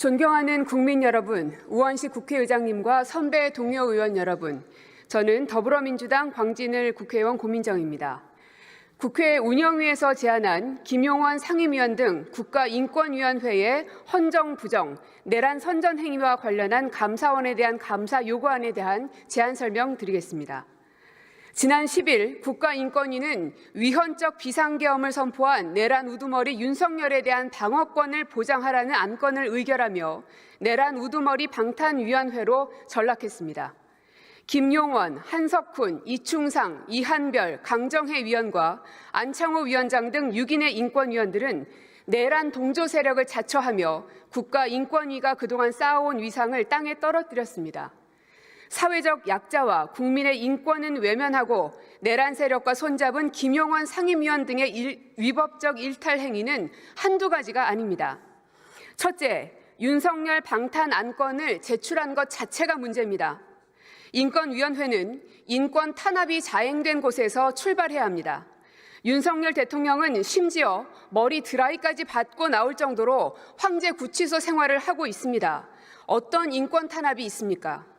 존경하는 국민 여러분, 우원식 국회의장님과 선배 동료 의원 여러분, 저는 더불어민주당 광진을 국회의원 고민정입니다. 국회 운영위에서 제안한 김용원 상임위원 등 국가인권위원회의 헌정 부정, 내란 선전 행위와 관련한 감사원에 대한 감사 요구안에 대한 제안 설명드리겠습니다. 지난 10일 국가인권위는 위헌적 비상계엄을 선포한 내란 우두머리 윤석열에 대한 방어권을 보장하라는 안건을 의결하며 내란 우두머리 방탄위원회로 전락했습니다. 김용원, 한석훈, 이충상, 이한별, 강정혜 위원과 안창호 위원장 등 6인의 인권위원들은 내란 동조 세력을 자처하며 국가인권위가 그동안 쌓아온 위상을 땅에 떨어뜨렸습니다. 사회적 약자와 국민의 인권은 외면하고 내란 세력과 손잡은 김용원 상임위원 등의 위법적 일탈 행위는 한두 가지가 아닙니다. 첫째, 윤석열 방탄 안건을 제출한 것 자체가 문제입니다. 인권위원회는 인권 탄압이 자행된 곳에서 출발해야 합니다. 윤석열 대통령은 심지어 머리 드라이까지 받고 나올 정도로 황제 구치소 생활을 하고 있습니다. 어떤 인권 탄압이 있습니까?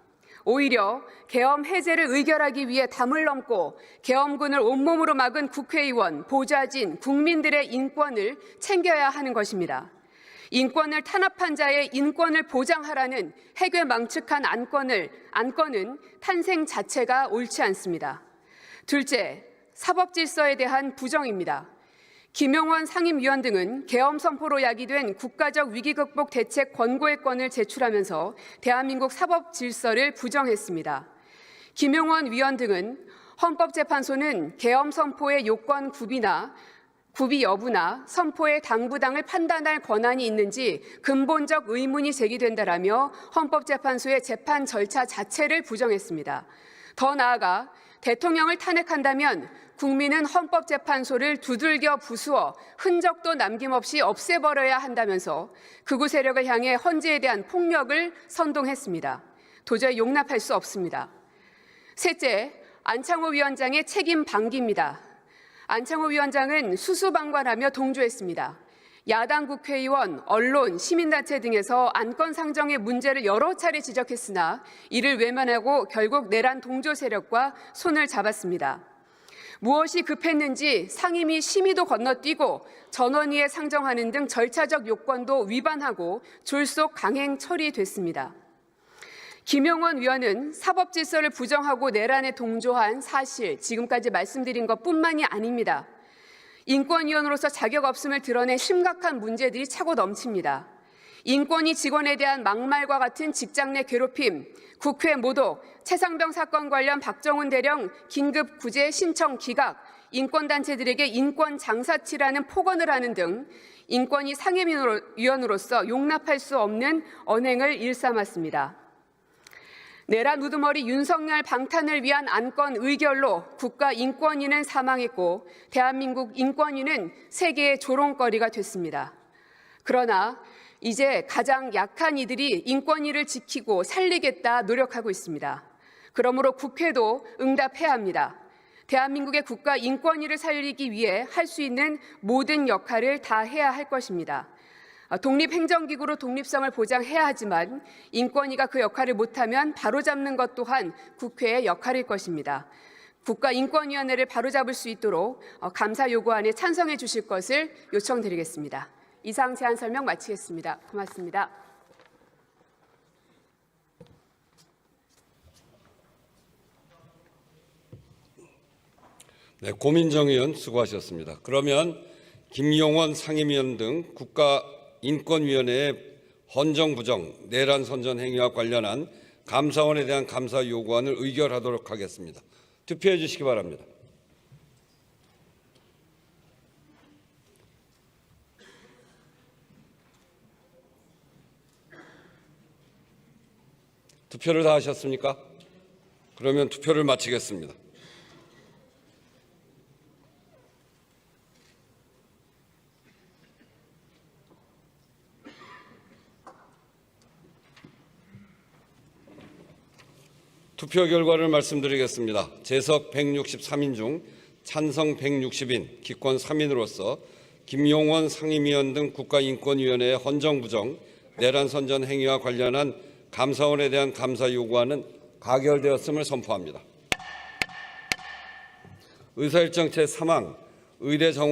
오히려 계엄 해제를 의결하기 위해 담을 넘고 계엄군을 온몸으로 막은 국회의원, 보좌진, 국민들의 인권을 챙겨야 하는 것입니다. 인권을 탄압한 자의 인권을 보장하라는 해괴망측한 안건은 탄생 자체가 옳지 않습니다. 둘째, 사법질서에 대한 부정입니다. 김용원 상임위원 등은 계엄 선포로 야기된 국가적 위기극복 대책 권고의 건을 제출하면서 대한민국 사법질서를 부정했습니다. 김용원 위원 등은 헌법재판소는 계엄 선포의 요건 구비 여부나 선포의 당부당을 판단할 권한이 있는지 근본적 의문이 제기된다라며 헌법재판소의 재판 절차 자체를 부정했습니다. 더 나아가 대통령을 탄핵한다면 국민은 헌법재판소를 두들겨 부수어 흔적도 남김없이 없애버려야 한다면서 극우 세력을 향해 헌재에 대한 폭력을 선동했습니다. 도저히 용납할 수 없습니다. 셋째, 안창호 위원장의 책임 방기입니다. 안창호 위원장은 수수방관하며 동조했습니다. 야당 국회의원, 언론, 시민단체 등에서 안건 상정의 문제를 여러 차례 지적했으나 이를 외면하고 결국 내란 동조 세력과 손을 잡았습니다. 무엇이 급했는지 상임위 심의도 건너뛰고 전원위에 상정하는 등 절차적 요건도 위반하고 졸속 강행 처리됐습니다. 김용원 위원은 사법질서를 부정하고 내란에 동조한 사실, 지금까지 말씀드린 것뿐만이 아닙니다. 인권위원으로서 자격 없음을 드러낸 심각한 문제들이 차고 넘칩니다. 인권위 직원에 대한 막말과 같은 직장 내 괴롭힘, 국회 모독, 최상병 사건 관련 박정훈 대령 긴급 구제 신청 기각, 인권단체들에게 인권 장사치라는 폭언을 하는 등 인권위 상임위원으로서 용납할 수 없는 언행을 일삼았습니다. 내란 우두머리 윤석열 방탄을 위한 안건 의결로 국가인권위는 사망했고 대한민국 인권위는 세계의 조롱거리가 됐습니다. 그러나 이제 가장 약한 이들이 인권위를 지키고 살리겠다 노력하고 있습니다. 그러므로 국회도 응답해야 합니다. 대한민국의 국가인권위를 살리기 위해 할 수 있는 모든 역할을 다 해야 할 것입니다. 독립행정기구로 독립성을 보장해야 하지만 인권위가 그 역할을 못하면 바로잡는 것 또한 국회의 역할일 것입니다. 국가인권위원회를 바로잡을 수 있도록 감사 요구안에 찬성해 주실 것을 요청드리겠습니다. 이상 제안 설명 마치겠습니다. 고맙습니다. 네, 고민정 의원 수고하셨습니다. 그러면 김용원 상임위원 등 국가인권위원회의 헌정부정, 내란 선전 행위와 관련한 감사원에 대한 감사 요구안을 의결하도록 하겠습니다. 투표해 주시기 바랍니다. 투표를 다 하셨습니까? 그러면 투표를 마치겠습니다. 투표 결과를 말씀드리겠습니다. 재석 163인 중 찬성 160인, 기권 3인으로서 김용원 상임위원 등 국가인권위원회의 헌정부정, 내란 선전 행위와 관련한 감사원에 대한 감사 요구안은 가결되었음을 선포합니다. 의사일정 제3항 의례 정원